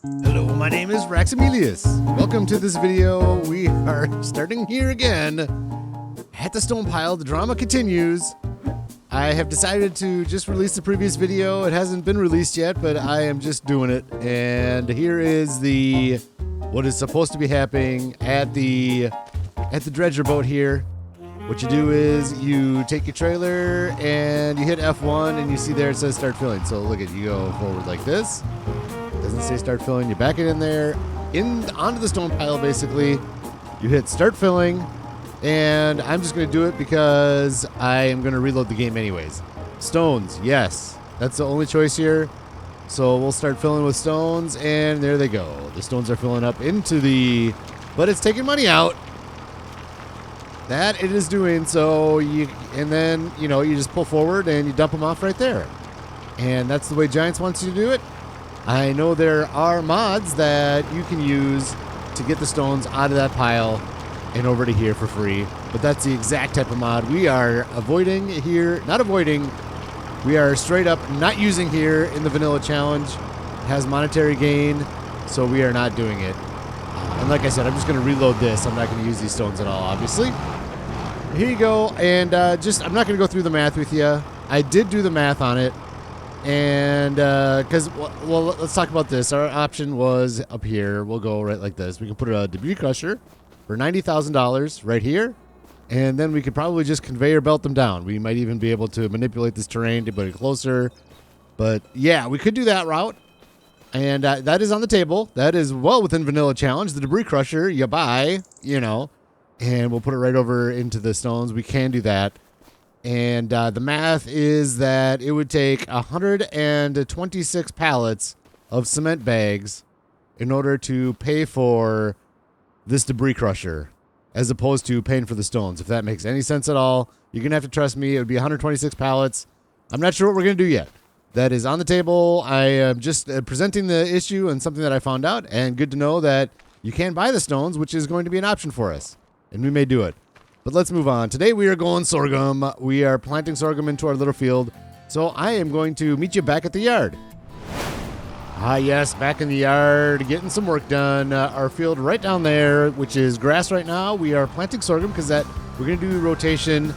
Hello, my name is Raxamelius. Welcome to this video. We are starting here again at the stone pile. The drama continues. I have decided to just release the previous video. It hasn't been released yet, but I am just doing it. And here is what is supposed to be happening at the dredger boat here. What you do is you take your trailer and you hit F1 and you see there it says start filling. So look at you go forward like this. It doesn't say start filling. You back it in there, onto the stone pile basically. You hit start filling, and I'm just going to do it because I am going to reload the game anyways. Stones, yes. That's the only choice here. So we'll start filling with stones, and there they go. The stones are filling up into but it's taking money out. That it is doing, and then, you just pull forward and you dump them off right there. And that's the way Giants wants you to do it. I know there are mods that you can use to get the stones out of that pile and over to here for free, but that's the exact type of mod we are avoiding here. We are straight up not using here in the vanilla challenge. It has monetary gain, so we are not doing it. And like I said, I'm just going to reload this. I'm not going to use these stones at all, obviously. Here you go, and I'm not going to go through the math with you. I did do the math on it, and let's talk about this. Our option was up here. We'll go right like this. We can put a debris crusher for $90,000 right here, and then we could probably just conveyor belt them down. We might even be able to manipulate this terrain to put it closer, but yeah, we could do that route, and that is on the table. That is well within vanilla challenge. The debris crusher you buy, and we'll put it right over into the stones. We can do that. And the math is that it would take 126 pallets of cement bags in order to pay for this debris crusher, as opposed to paying for the stones. If that makes any sense at all, you're going to have to trust me. It would be 126 pallets. I'm not sure what we're going to do yet. That is on the table. I am just presenting the issue and something that I found out. And good to know that you can buy the stones, which is going to be an option for us. And we may do it. But let's move on. Today we are going sorghum. We are planting sorghum into our little field. So I am going to meet you back at the yard. Ah, yes, back in the yard, getting some work done. Our field right down there, which is grass right now, we are planting sorghum because we're going to do rotation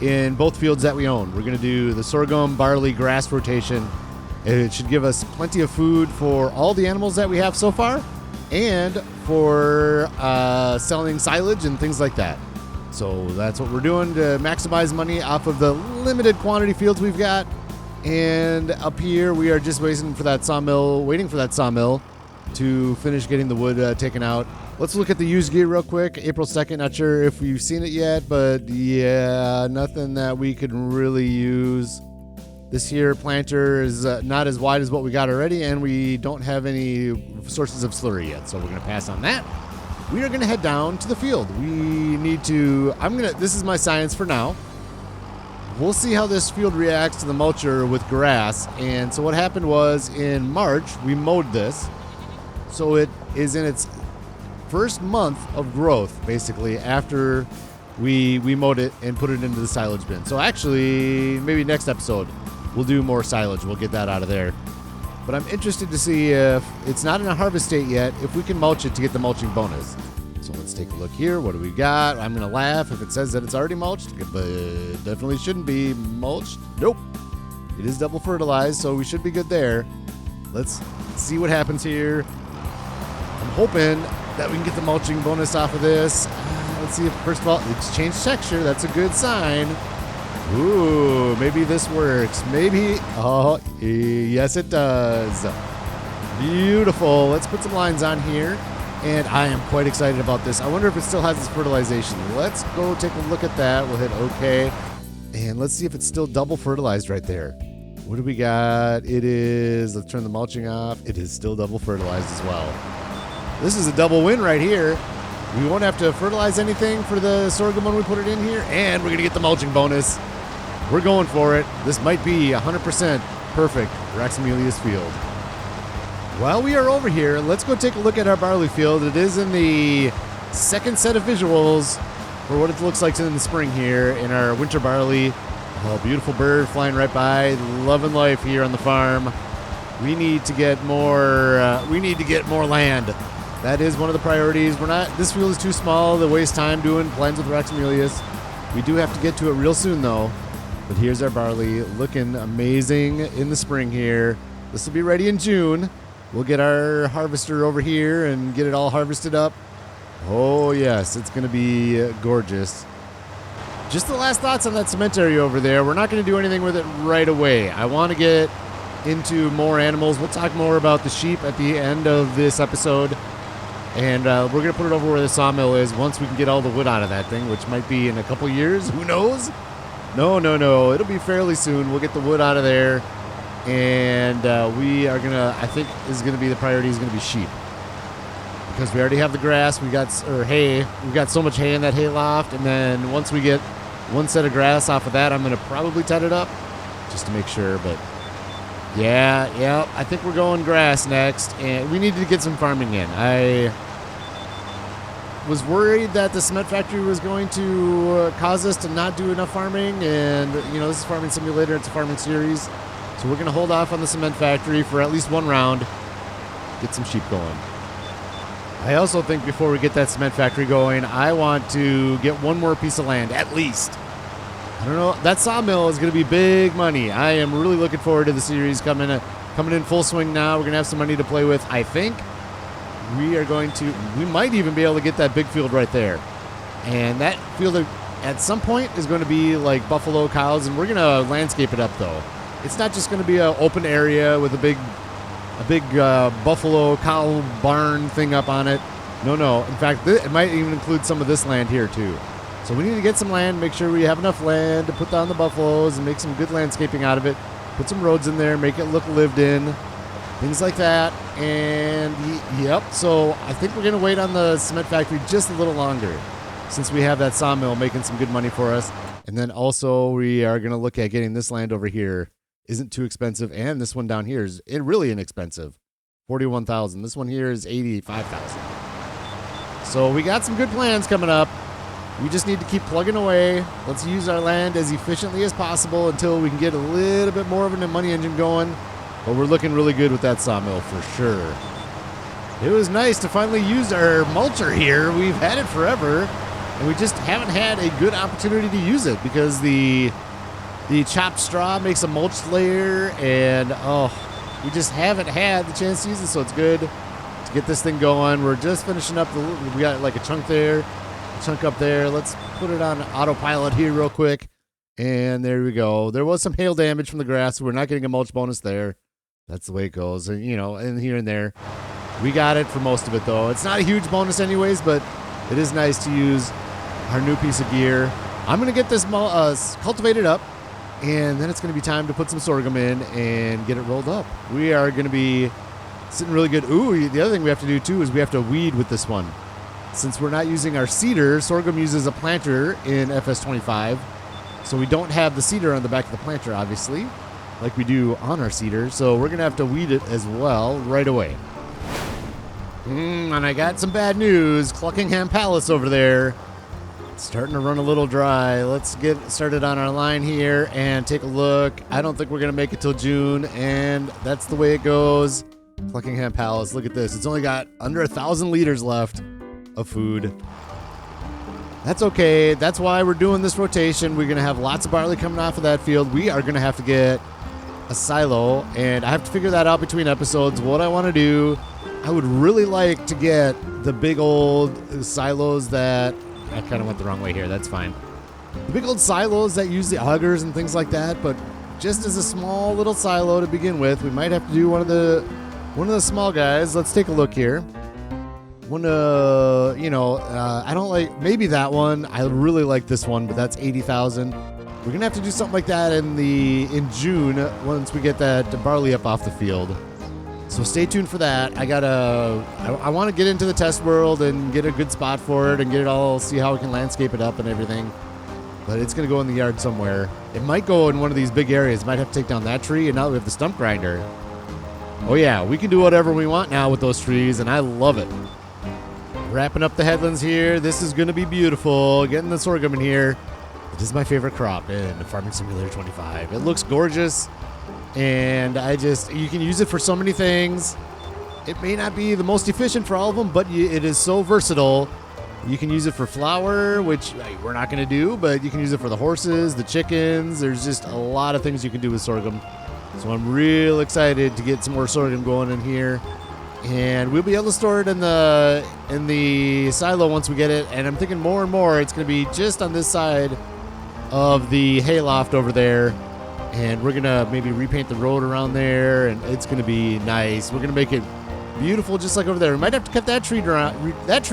in both fields that we own. We're going to do the sorghum, barley, grass rotation. It should give us plenty of food for all the animals that we have so far, and for selling silage and things like that. So that's what we're doing to maximize money off of the limited quantity fields we've got. And up here, we are just waiting for that sawmill to finish getting the wood taken out. Let's look at the used gear real quick. April 2nd, not sure if we've seen it yet, but yeah, nothing that we could really use. This here planter is not as wide as what we got already, and we don't have any sources of slurry yet, so we're going to pass on that. We are going to head down to the field. This is my science for now. We'll see how this field reacts to the mulcher with grass. And so what happened was in March, we mowed this. So it is in its first month of growth, basically, after we mowed it and put it into the silage bin. So actually, maybe next episode, we'll do more silage. We'll get that out of there. But I'm interested to see if it's not in a harvest state yet, if we can mulch it to get the mulching bonus. So let's take a look here. What do we got? I'm going to laugh if it says that it's already mulched, but it definitely shouldn't be mulched. Nope. It is double fertilized, so we should be good there. Let's see what happens here. I'm hoping that we can get the mulching bonus off of this. Let's see if, first of all, it's changed texture. That's a good sign. Ooh, maybe this works. Maybe. Oh, yes, it does. Beautiful. Let's put some lines on here. And I am quite excited about this. I wonder if it still has its fertilization. Let's go take a look at that. We'll hit OK. And let's see if it's still double fertilized right there. What do we got? It is, let's turn the mulching off. It is still double fertilized as well. This is a double win right here. We won't have to fertilize anything for the sorghum when we put it in here. And we're going to get the mulching bonus. We're going for it. This might be 100% perfect Raxamelius field. While we are over here, let's go take a look at our barley field. It is in the second set of visuals for what it looks like in the spring here in our winter barley. Oh, beautiful bird flying right by. Loving life here on the farm. We need to get more. We need to get more land. That is one of the priorities. We're not. This field is too small to waste time doing plans with Raxamelius. We do have to get to it real soon, though. But here's our barley, looking amazing in the spring here. This will be ready in June. We'll get our harvester over here and get it all harvested up. Oh yes, it's going to be gorgeous. Just the last thoughts on that cement area over there. We're not going to do anything with it right away. I want to get into more animals. We'll talk more about the sheep at the end of this episode. And we're going to put it over where the sawmill is once we can get all the wood out of that thing, which might be in a couple years. Who knows? No. It'll be fairly soon. We'll get the wood out of there. And we are going to, I think is going to be the priority is going to be sheep. Because we already have the grass. We got, or hay. We've got so much hay in that hay loft. And then once we get one set of grass off of that, I'm going to probably tit it up just to make sure. But yeah, I think we're going grass next. And we need to get some farming in. I was worried that the cement factory was going to cause us to not do enough farming. And, you know, this is Farming Simulator. It's a farming series. So we're going to hold off on the cement factory for at least one round. Get some sheep going. I also think before we get that cement factory going, I want to get one more piece of land, at least. I don't know. That sawmill is going to be big money. I am really looking forward to the series coming in full swing now. We're going to have some money to play with, I think. We might even be able to get that big field right there. And that field at some point is going to be like buffalo cows, and we're going to landscape it up, though. It's not just going to be an open area with a big buffalo cow barn thing up on it. No. In fact, it might even include some of this land here, too. So we need to get some land, make sure we have enough land to put down the buffaloes and make some good landscaping out of it. Put some roads in there, make it look lived in, things like that. And, yep, so I think we're going to wait on the cement factory just a little longer since we have that sawmill making some good money for us. And then also we are going to look at getting this land over here. Isn't too expensive, and this one down here is really inexpensive. 41,000. This one here is 85,000. So we got some good plans coming up. We just need to keep plugging away. Let's use our land as efficiently as possible until we can get a little bit more of a money engine going. But we're looking really good with that sawmill for sure. It was nice to finally use our mulcher here. We've had it forever, and we just haven't had a good opportunity to use it because the chopped straw makes a mulch layer, and we just haven't had the chance to use it, so it's good to get this thing going. We're just finishing up we got like a chunk there, a chunk up there. Let's put it on autopilot here real quick, and there we go. There was some hail damage from the grass, so we're not getting a mulch bonus there. That's the way it goes, and and here and there. We got it for most of it, though. It's not a huge bonus anyways, but it is nice to use our new piece of gear. I'm going to get this cultivated up. And then it's going to be time to put some sorghum in and get it rolled up. We are going to be sitting really good. Ooh, the other thing we have to do, too, is we have to weed with this one. Since we're not using our seeder, sorghum uses a planter in FS25. So we don't have the seeder on the back of the planter, obviously, like we do on our seeder. So we're going to have to weed it as well right away. And I got some bad news. Cluckingham Palace over there. Starting to run a little dry. Let's get started on our line here and take a look. I don't think we're going to make it till June, and that's the way it goes. Cluckingham Palace, look at this. It's only got under 1,000 liters left of food. That's okay. That's why we're doing this rotation. We're going to have lots of barley coming off of that field. We are going to have to get a silo, and I have to figure that out between episodes, what I want to do. I would really like to get the big old silos that... I kind of went the wrong way here. That's fine. The big old silos that use the augers and things like that, but just as a small little silo to begin with, we might have to do one of the small guys. Let's take a look here. I don't like maybe that one. I really like this one, but that's 80,000. We're gonna have to do something like that in June once we get that barley up off the field. So stay tuned for that. I want to get into the test world and get a good spot for it and get it all, see how we can landscape it up and everything. But it's going to go in the yard somewhere. It might go in one of these big areas. Might have to take down that tree, and now we have the stump grinder. Oh yeah, we can do whatever we want now with those trees, and I love it. Wrapping up the headlands here. This is going to be beautiful. Getting the sorghum in here. It is my favorite crop in Farming Simulator 25. It looks gorgeous. And you can use it for so many things. It may not be the most efficient for all of them, but it is so versatile. You can use it for flour, which we're not going to do, but you can use it for the horses, the chickens. There's just a lot of things you can do with sorghum. So I'm real excited to get some more sorghum going in here. And we'll be able to store it in the silo once we get it. And I'm thinking more and more it's going to be just on this side of the hayloft over there. And we're going to maybe repaint the road around there, and it's going to be nice. We're going to make it beautiful just like over there. We might have to cut that tree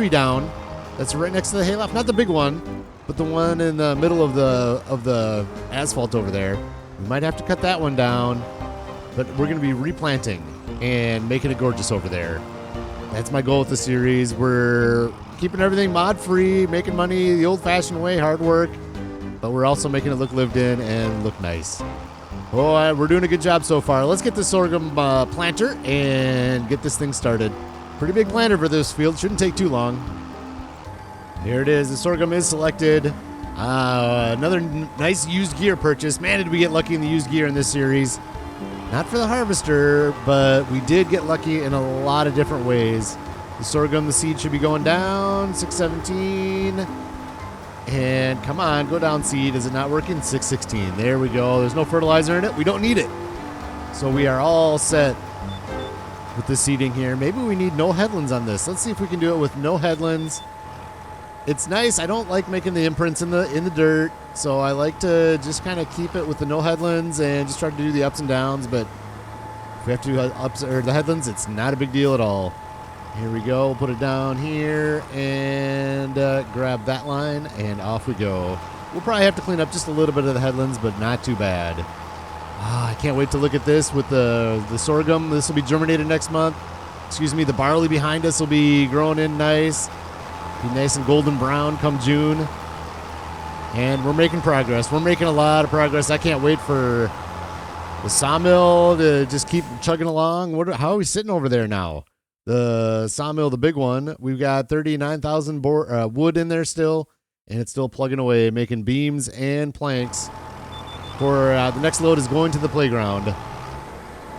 down. That's right next to the hayloft. Not the big one, but the one in the middle of the asphalt over there. We might have to cut that one down, but we're going to be replanting and making it gorgeous over there. That's my goal with the series. We're keeping everything mod-free, making money the old-fashioned way, hard work, but we're also making it look lived in and look nice. Oh, we're doing a good job so far. Let's get the sorghum planter and get this thing started. Pretty big planter for this field. Shouldn't take too long. Here it is. The sorghum is selected. Another nice used gear purchase. Man, did we get lucky in the used gear in this series. Not for the harvester, but we did get lucky in a lot of different ways. The sorghum, the seed should be going down. 617. And come on, go down seed. Is it not working? 616. There we go. There's no fertilizer in it. We don't need it. So we are all set with the seeding here. Maybe we need no headlands on this. Let's see if we can do it with no headlands. It's nice. I don't like making the imprints in the dirt, so I like to just kind of keep it with the no headlands and just try to do the ups and downs. But if we have to do the headlands, it's not a big deal at all. Here we go. We'll put it down here and grab that line, and off we go. We'll probably have to clean up just a little bit of the headlands, but not too bad. I can't wait to look at this with the sorghum. This will be germinated next month. Excuse me, the barley behind us will be growing in nice. Be nice and golden brown come June. And we're making progress. We're making a lot of progress. I can't wait for the sawmill to just keep chugging along. How are we sitting over there now? The sawmill, the big one, we've got 39,000 wood in there still, and it's still plugging away, making beams and planks. For the next load is going to the playground.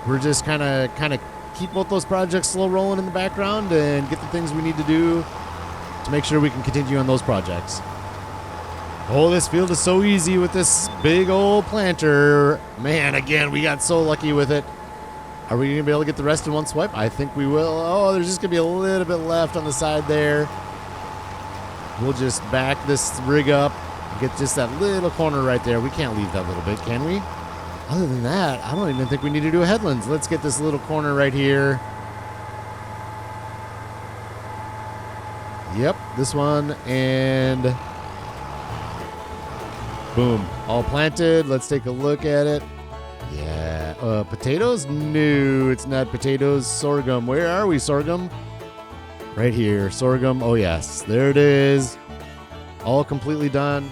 We're just kind of keep both those projects slow rolling in the background and get the things we need to do to make sure we can continue on those projects. Oh, this field is so easy with this big old planter. Man, again, we got so lucky with it. Are we going to be able to get the rest in one swipe? I think we will. Oh, there's just going to be a little bit left on the side there. We'll just back this rig up and get just that little corner right there. We can't leave that little bit, can we? Other than that, I don't even think we need to do a headlands. Let's get this little corner right here. Yep, this one, and boom, all planted. Let's take a look at it. Yeah, potatoes? No, it's not potatoes. Sorghum. Where are we, sorghum? Right here, sorghum. Oh, yes, there it is. All completely done,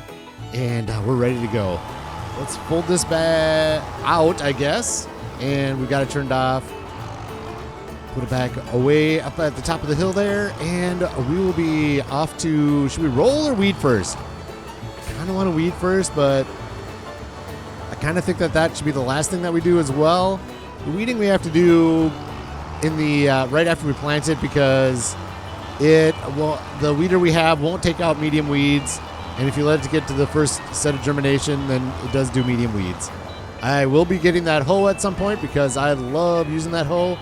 and we're ready to go. Let's fold this back out, I guess, and we got it turned off. Put it back away up at the top of the hill there, and we will be off to, should we roll or weed first? Kind of want to weed first, but I kind of think that should be the last thing that we do as well. The weeding we have to do in the right after we plant it, because the weeder we have won't take out medium weeds, and if you let it get to the first set of germination, then it does do medium weeds. I will be getting that hoe at some point because I love using that hoe.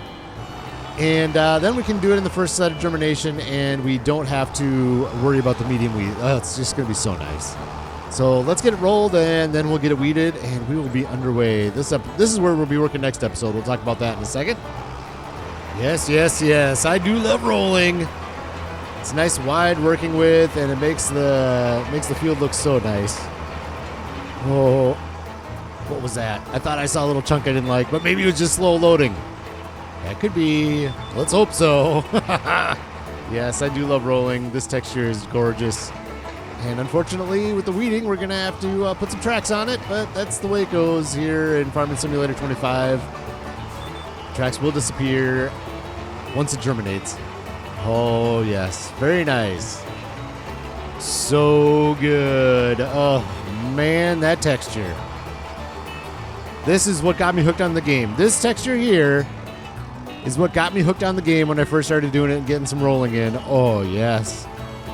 And then we can do it in the first set of germination, and we don't have to worry about the medium weed. Oh, it's just going to be so nice. So let's get it rolled, and then we'll get it weeded, and we will be underway. This is where we'll be working next episode. We'll talk about that in a second. Yes, yes, yes. I do love rolling. It's nice wide working with, and it makes the field look so nice. Oh, what was that? I thought I saw a little chunk I didn't like, but maybe it was just slow loading. That could be. Let's hope so. Yes, I do love rolling. This texture is gorgeous. And unfortunately, with the weeding, we're going to have to put some tracks on it, but that's the way it goes here in Farming Simulator 25. Tracks will disappear once it germinates. Oh, yes. Very nice. So good. Oh, man, that texture. This is what got me hooked on the game. This texture here is what got me hooked on the game when I first started doing it and getting some rolling in. Oh, yes.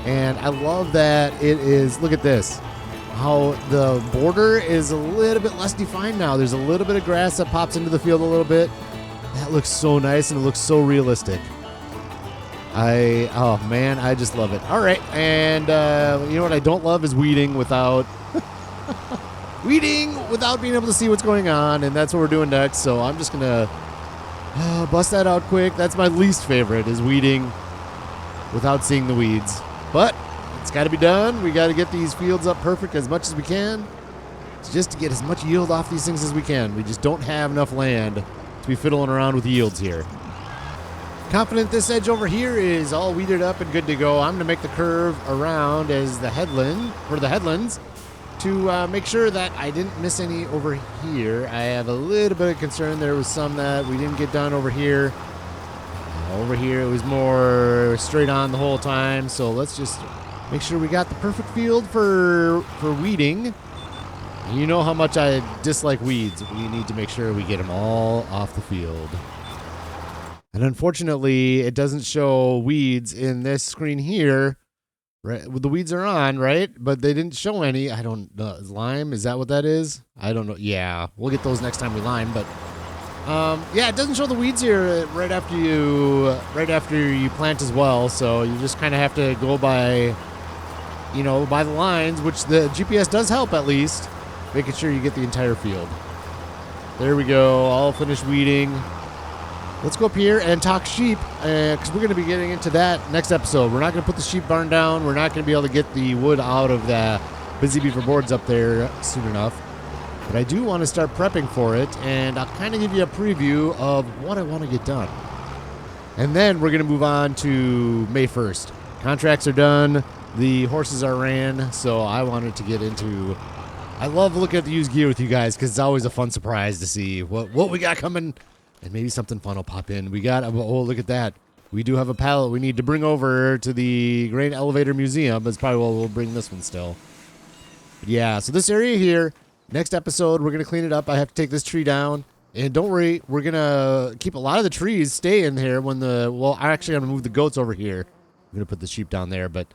And I love that it is, look at this, how the border is a little bit less defined now. There's a little bit of grass that pops into the field a little bit. That looks so nice and it looks so realistic. Oh man, I just love it. All right, and you know what I don't love is weeding without being able to see what's going on, and that's what we're doing next. So I'm just gonna bust that out quick. That's my least favorite, is weeding without seeing the weeds. But it's got to be done. We got to get these fields up perfect as much as we can, just to get as much yield off these things as we can. We just don't have enough land to be fiddling around with yields here. Confident this edge over here is all weeded up and good to go. I'm going to make the curve around as the headland, for the headlands, to make sure that I didn't miss any over here. I have a little bit of concern. There was some that we didn't get done over here. Over here, it was more straight on the whole time. So let's just make sure we got the perfect field for weeding. You know how much I dislike weeds. We need to make sure we get them all off the field. And unfortunately, it doesn't show weeds in this screen here. Right, the weeds are on, right? But they didn't show any. I don't know. Lime, is that what that is? I don't know. Yeah, we'll get those next time we lime. But yeah, it doesn't show the weeds here right after you plant as well. So you just kind of have to go by, by the lines, which the GPS does help at least, making sure you get the entire field. There we go. All finished weeding. Let's go up here and talk sheep, because we're going to be getting into that next episode. We're not going to put the sheep barn down. We're not going to be able to get the wood out of the busy beaver boards up there soon enough. But I do want to start prepping for it, and I'll kind of give you a preview of what I want to get done. And then we're going to move on to May 1st. Contracts are done. The horses are ran, so I wanted to get into... I love looking at the used gear with you guys, because it's always a fun surprise to see what we got coming. And maybe something fun will pop in. We got, oh, look at that. We do have a pallet we need to bring over to the Grain Elevator Museum. That's probably why we'll bring this one still. But yeah, so this area here, next episode, we're going to clean it up. I have to take this tree down. And don't worry, we're going to keep a lot of the trees stay in here when actually, I'm going to move the goats over here. I'm going to put the sheep down there. But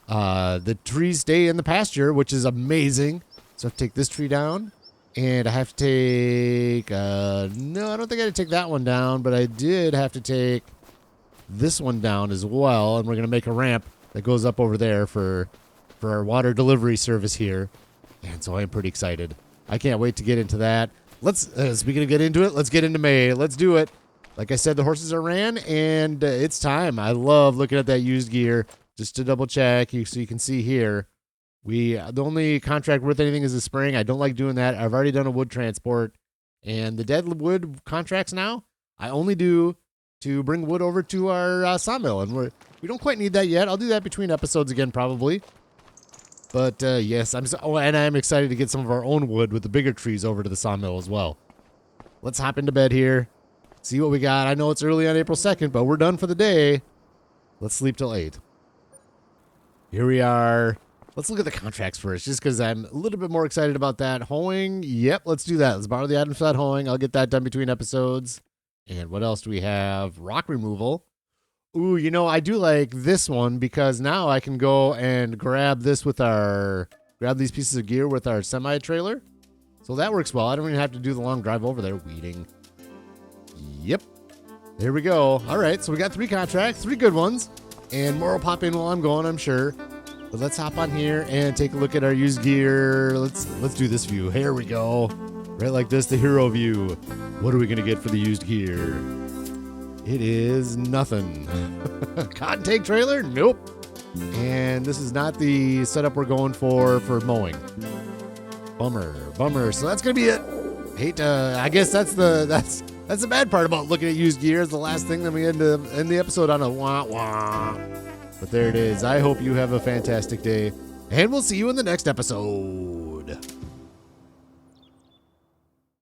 the trees stay in the pasture, which is amazing. So I have to take this tree down. And I have to take, no, I don't think I had to take that one down, but I did have to take this one down as well. And we're going to make a ramp that goes up over there for our water delivery service here. And so I'm pretty excited. I can't wait to get into that. Speaking of get into it, let's get into May. Let's do it. Like I said, the horses are ran, and it's time. I love looking at that used gear just to double check so you can see here. The only contract worth anything is the spring. I don't like doing that. I've already done a wood transport, and the dead wood contracts now I only do to bring wood over to our sawmill, and we don't quite need that yet. I'll do that between episodes again probably. But yes, and I'm excited to get some of our own wood with the bigger trees over to the sawmill as well. Let's hop into bed here, see what we got. I know it's early on April 2nd, but we're done for the day. Let's sleep till 8. Here we are. Let's look at the contracts first, just because I'm a little bit more excited about that. Hoeing, yep, let's do that. Let's borrow the items for that hoeing. I'll get that done between episodes. And what else do we have? Rock removal. Ooh, I do like this one, because now I can go and grab these pieces of gear with our semi-trailer. So that works well. I don't even have to do the long drive over there. Weeding. Yep. There we go. All right, so we got 3 contracts, 3 good ones. And more will pop in while I'm going, I'm sure. But let's hop on here and take a look at our used gear. Let's do this view. Here we go. Right like this, the hero view. What are we going to get for the used gear? It is nothing. Cotton take trailer? Nope. And this is not the setup we're going for mowing. Bummer. So that's going to be it. I guess that's the bad part about looking at used gear. Is the last thing that we end the episode on a wah-wah. But there it is. I hope you have a fantastic day, and we'll see you in the next episode.